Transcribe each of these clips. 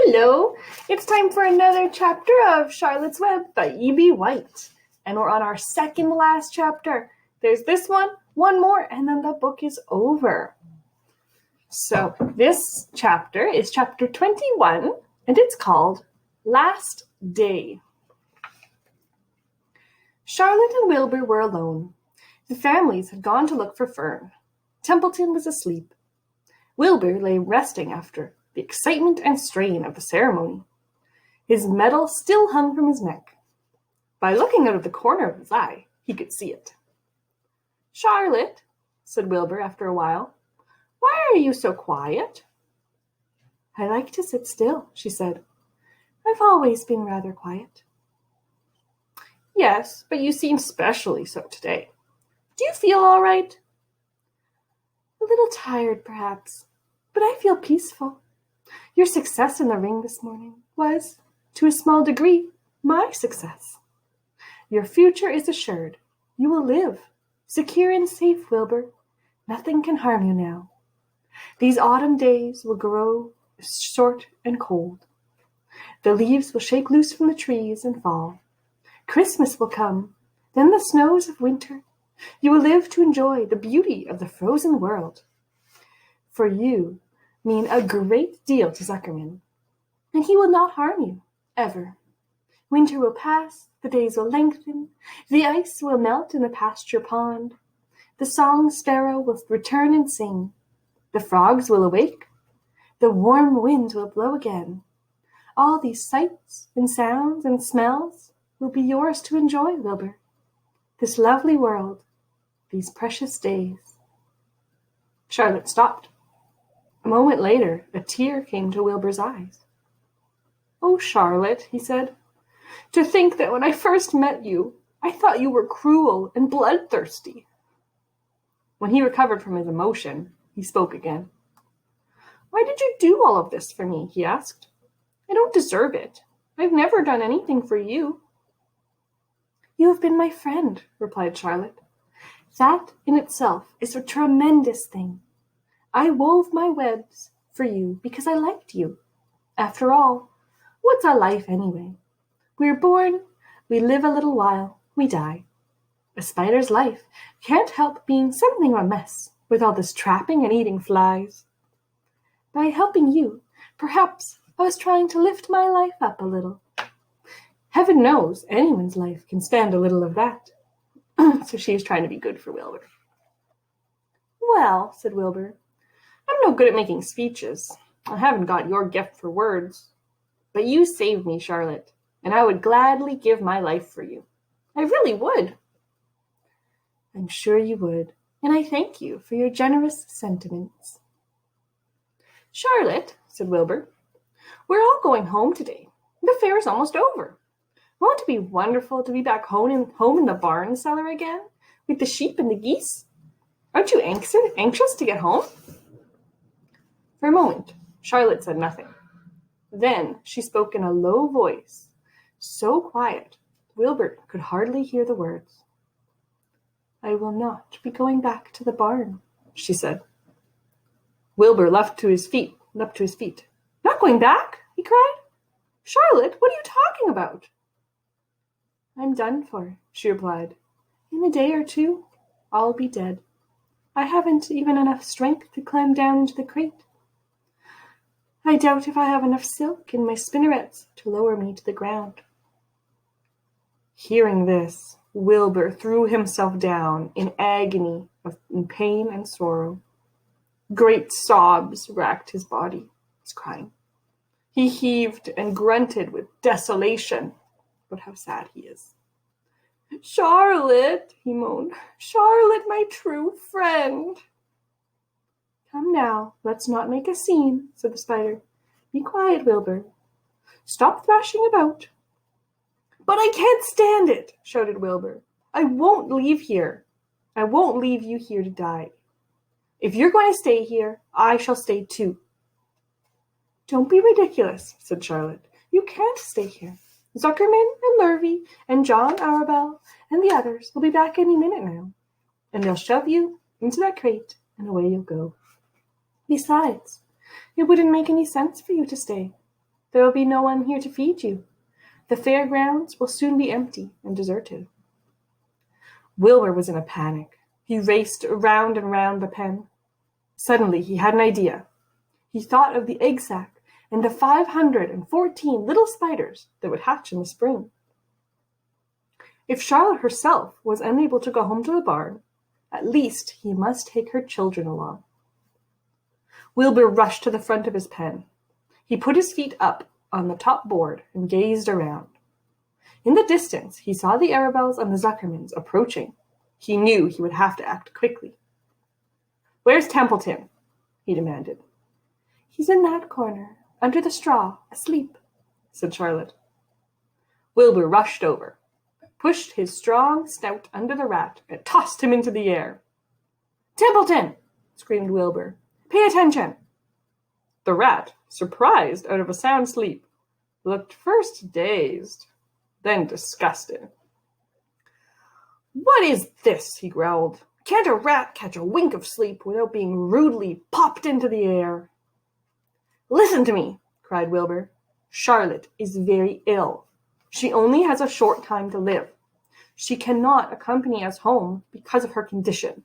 Hello! It's time for another chapter of Charlotte's Web by E.B. White. And we're on our second last chapter. There's this one more, and then the book is over. So this chapter is chapter 21, and it's called Last Day. Charlotte and Wilbur were alone. The families had gone to look for Fern. Templeton was asleep. Wilbur lay resting after the excitement and strain of the ceremony. His medal still hung from his neck. By looking out of the corner of his eye, he could see it. "Charlotte," said Wilbur after a while, "why are you so quiet?" "I like to sit still," she said. "I've always been rather quiet." "Yes, but you seem specially so today. Do you feel all right?" "A little tired, perhaps, but I feel peaceful. Your success in the ring this morning was, to a small degree, my success. Your future is assured. You will live, secure and safe, Wilbur. Nothing can harm you now. These autumn days will grow short and cold. The leaves will shake loose from the trees and fall. Christmas will come, then the snows of winter. You will live to enjoy the beauty of the frozen world. For you mean a great deal to Zuckerman, and he will not harm you, ever. Winter will pass, the days will lengthen, the ice will melt in the pasture pond, the song sparrow will return and sing, the frogs will awake, the warm wind will blow again. All these sights and sounds and smells will be yours to enjoy, Wilbur. This lovely world, these precious days." Charlotte stopped. A moment later, a tear came to Wilbur's eyes. "Oh, Charlotte," he said, "to think that when I first met you, I thought you were cruel and bloodthirsty." When he recovered from his emotion, he spoke again. "Why did you do all of this for me?" he asked. "I don't deserve it. I've never done anything for you." "You have been my friend," replied Charlotte. "That in itself is a tremendous thing. I wove my webs for you because I liked you. After all, what's our life anyway? We're born, we live a little while, we die. A spider's life can't help being something of a mess with all this trapping and eating flies. By helping you, perhaps I was trying to lift my life up a little. Heaven knows anyone's life can stand a little of that." So she was trying to be good for Wilbur. "Well," said Wilbur, "I'm no good at making speeches. I haven't got your gift for words. But you saved me, Charlotte, and I would gladly give my life for you. I really would." "I'm sure you would, and I thank you for your generous sentiments." "Charlotte," said Wilbur, "we're all going home today. The fair is almost over. Won't it be wonderful to be back home in the barn cellar again, with the sheep and the geese? Aren't you anxious to get home?" For a moment, Charlotte said nothing. Then she spoke in a low voice, so quiet Wilbur could hardly hear the words. "I will not be going back to the barn," she said. Wilbur leapt to his feet. "Not going back?" he cried. "Charlotte, what are you talking about?" "I'm done for," she replied. "In a day or two, I'll be dead. I haven't even enough strength to climb down into the crate. I doubt if I have enough silk in my spinnerets to lower me to the ground." Hearing this, Wilbur threw himself down in agony of pain and sorrow. Great sobs racked his body. He was crying. He heaved and grunted with desolation. But how sad he is. "Charlotte," he moaned. "Charlotte, my true friend." "Come now, let's not make a scene," said the spider. "Be quiet, Wilbur. Stop thrashing about." "But I can't stand it," shouted Wilbur. "I won't leave here. I won't leave you here to die. If you're going to stay here, I shall stay too." "Don't be ridiculous," said Charlotte. "You can't stay here. Zuckerman and Lurvy and John Arabelle and the others will be back any minute now, and they'll shove you into that crate and away you'll go. Besides, it wouldn't make any sense for you to stay. There will be no one here to feed you. The fairgrounds will soon be empty and deserted. Wilbur was in a panic. He raced round and round the pen. Suddenly he had an idea. He thought of the egg sack and the 514 little spiders that would hatch in the spring. If Charlotte herself was unable to go home to the barn, at least he must take her children along. Wilbur rushed to the front of his pen. He put his feet up on the top board and gazed around. In the distance, he saw the Arabelles and the Zuckermans approaching. He knew he would have to act quickly. "Where's Templeton?" he demanded. "He's in that corner, under the straw, asleep," said Charlotte. Wilbur rushed over, pushed his strong snout under the rat, and tossed him into the air. "Templeton!" screamed Wilbur. "Pay attention!" The rat, surprised out of a sound sleep, looked first dazed, then disgusted. "What is this?" he growled. "Can't a rat catch a wink of sleep without being rudely popped into the air?" "Listen to me," cried Wilbur. "Charlotte is very ill. She only has a short time to live. She cannot accompany us home because of her condition.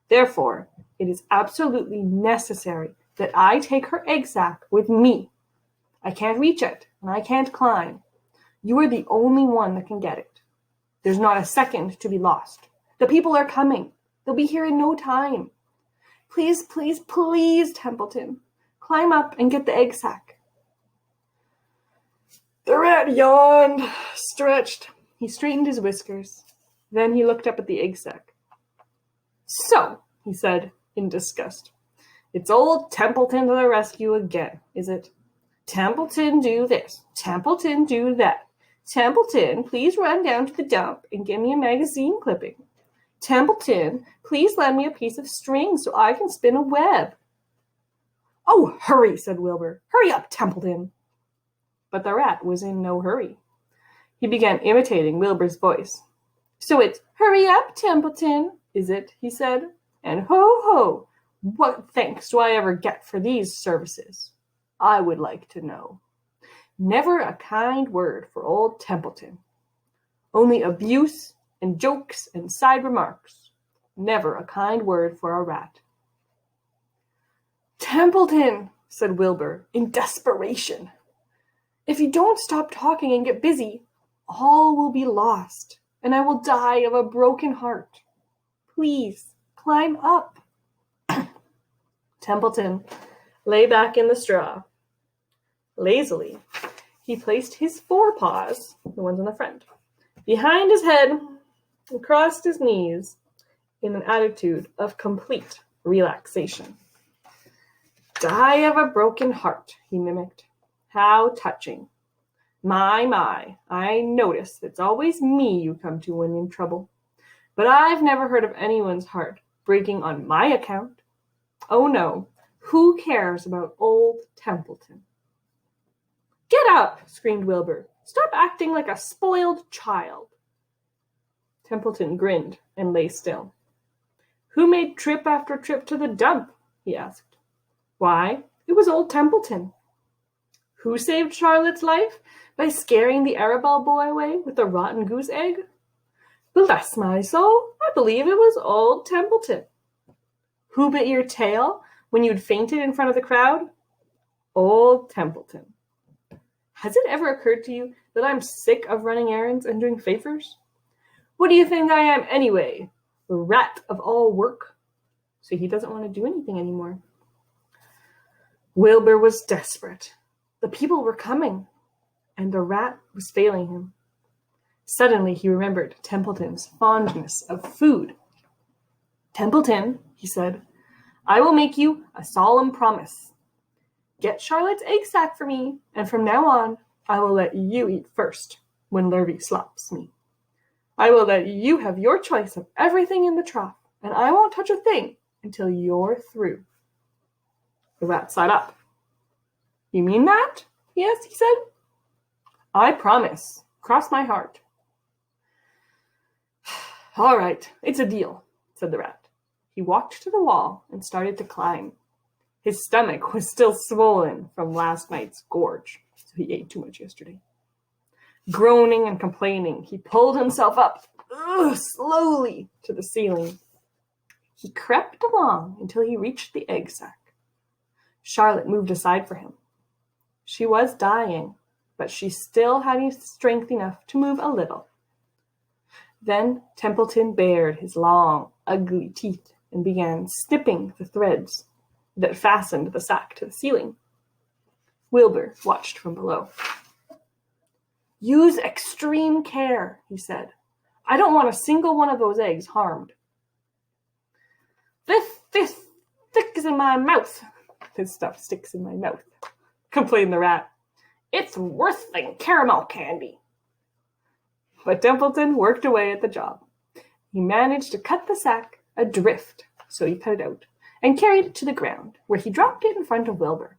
Therefore, it is absolutely necessary that I take her egg sack with me. I can't reach it, and I can't climb. You are the only one that can get it. There's not a second to be lost. The people are coming. They'll be here in no time. Please, please, please, Templeton, climb up and get the egg sack." The rat yawned, stretched. He straightened his whiskers. Then he looked up at the egg sack. "So," he said in disgust, "it's old Templeton to the rescue again, is it? Templeton, do this. Templeton, do that. Templeton, please run down to the dump and give me a magazine clipping. Templeton, please lend me a piece of string so I can spin a web." "Oh, hurry," said Wilbur. "Hurry up, Templeton." But the rat was in no hurry. He began imitating Wilbur's voice. "So it's 'Hurry up, Templeton,' is it?" he said. "And ho, ho, what thanks do I ever get for these services? I would like to know. Never a kind word for old Templeton. Only abuse and jokes and side remarks. Never a kind word for a rat." "Templeton," said Wilbur in desperation, "if you don't stop talking and get busy, all will be lost, and I will die of a broken heart. Please, climb up." Templeton lay back in the straw. Lazily, he placed his forepaws, the ones on the front, behind his head and crossed his knees in an attitude of complete relaxation. "Die of a broken heart," he mimicked. "How touching. My, I notice it's always me you come to when in trouble. But I've never heard of anyone's heart breaking on my account. Oh no, who cares about old Templeton?" "Get up!" screamed Wilbur. "Stop acting like a spoiled child." Templeton grinned and lay still. "Who made trip after trip to the dump?" he asked. "Why, it was old Templeton." "Who saved Charlotte's life by scaring the Arabelle boy away with a rotten goose egg?" "Bless my soul, I believe it was old Templeton." "Who bit your tail when you'd fainted in front of the crowd?" "Old Templeton." Has it ever occurred to you that I'm sick of running errands and doing favors? What do you think I am anyway? The rat of all work. So he doesn't want to do anything anymore. Wilbur was desperate. The people were coming, and the rat was failing him. Suddenly he remembered Templeton's fondness of food. "Templeton," he said, "I will make you a solemn promise. Get Charlotte's egg sack for me, and from now on, I will let you eat first when Lurvy slops me. I will let you have your choice of everything in the trough, and I won't touch a thing until you're through." The rat sat up. "You mean that?" he said. "I promise. Cross my heart." "All right, it's a deal," said the rat. He walked to the wall and started to climb. His stomach was still swollen from last night's gorge, so he ate too much yesterday. Groaning and complaining, he pulled himself up slowly to the ceiling. He crept along until he reached the egg sack. Charlotte moved aside for him. She was dying, but she still had strength enough to move a little. Then Templeton bared his long, ugly teeth and began snipping the threads that fastened the sack to the ceiling. Wilbur watched from below. "Use extreme care," he said. "I don't want a single one of those eggs harmed." This sticks in my mouth. This stuff sticks in my mouth, complained the rat. "It's worse than caramel candy." But Templeton worked away at the job. He managed to cut the sack adrift, so he cut it out and carried it to the ground, where he dropped it in front of Wilbur.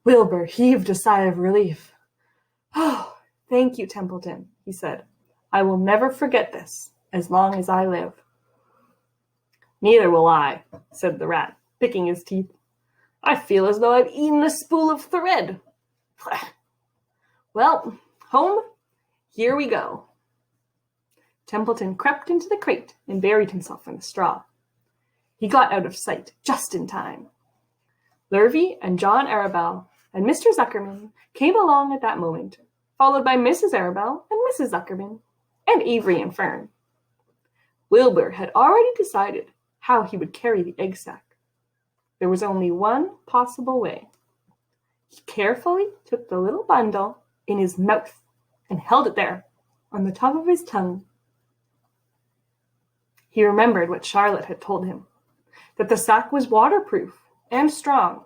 Wilbur heaved a sigh of relief. "Oh, thank you, Templeton," he said. "I will never forget this as long as I live." "Neither will I," said the rat, picking his teeth. "I feel as though I've eaten a spool of thread." "Well, home, here we go." Templeton crept into the crate and buried himself in the straw. He got out of sight just in time. Lurvy and John Arabelle and Mr. Zuckerman came along at that moment, followed by Mrs. Arabelle and Mrs. Zuckerman, and Avery and Fern. Wilbur had already decided how he would carry the egg sack. There was only one possible way. He carefully took the little bundle in his mouth and held it there on the top of his tongue. He remembered what Charlotte had told him, that the sack was waterproof and strong.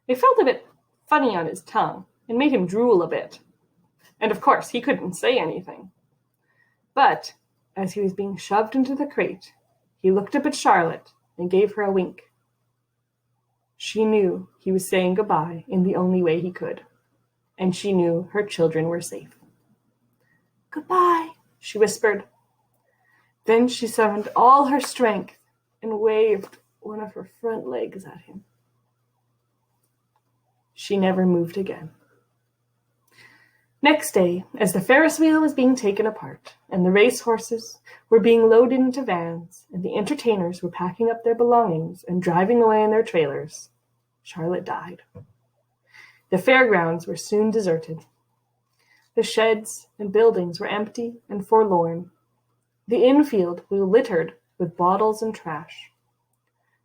It felt a bit funny on his tongue and made him drool a bit. And of course, he couldn't say anything. But as he was being shoved into the crate, he looked up at Charlotte and gave her a wink. She knew he was saying goodbye in the only way he could, and she knew her children were safe. "Goodbye," she whispered. Then she summoned all her strength and waved one of her front legs at him. She never moved again. Next day, as the Ferris wheel was being taken apart, and the race horses were being loaded into vans, and the entertainers were packing up their belongings and driving away in their trailers, Charlotte died. The fairgrounds were soon deserted. The sheds and buildings were empty and forlorn. The infield was littered with bottles and trash.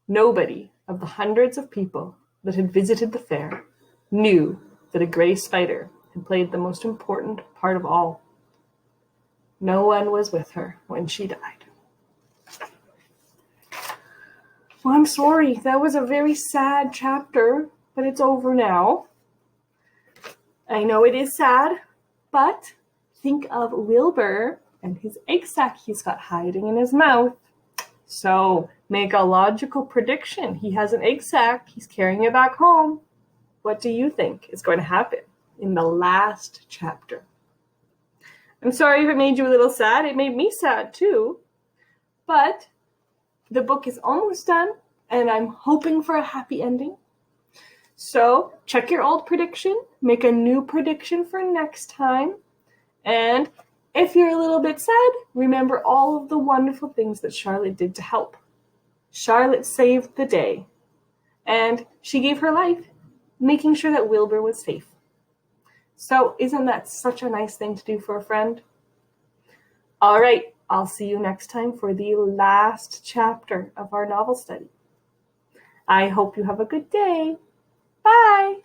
Nobody of the hundreds of people that had visited the fair knew that a gray spider had played the most important part of all. No one was with her when she died. Well, I'm sorry, that was a very sad chapter, but it's over now. I know it is sad, but think of Wilbur and his egg sack he's got hiding in his mouth. So make a logical prediction. He has an egg sack. He's carrying it back home. What do you think is going to happen in the last chapter? I'm sorry if it made you a little sad. It made me sad too. But the book is almost done, and I'm hoping for a happy ending. So check your old prediction. Make a new prediction for next time. And if you're a little bit sad, remember all of the wonderful things that Charlotte did to help. Charlotte saved the day, and she gave her life, making sure that Wilbur was safe. So isn't that such a nice thing to do for a friend? All right, I'll see you next time for the last chapter of our novel study. I hope you have a good day. Bye.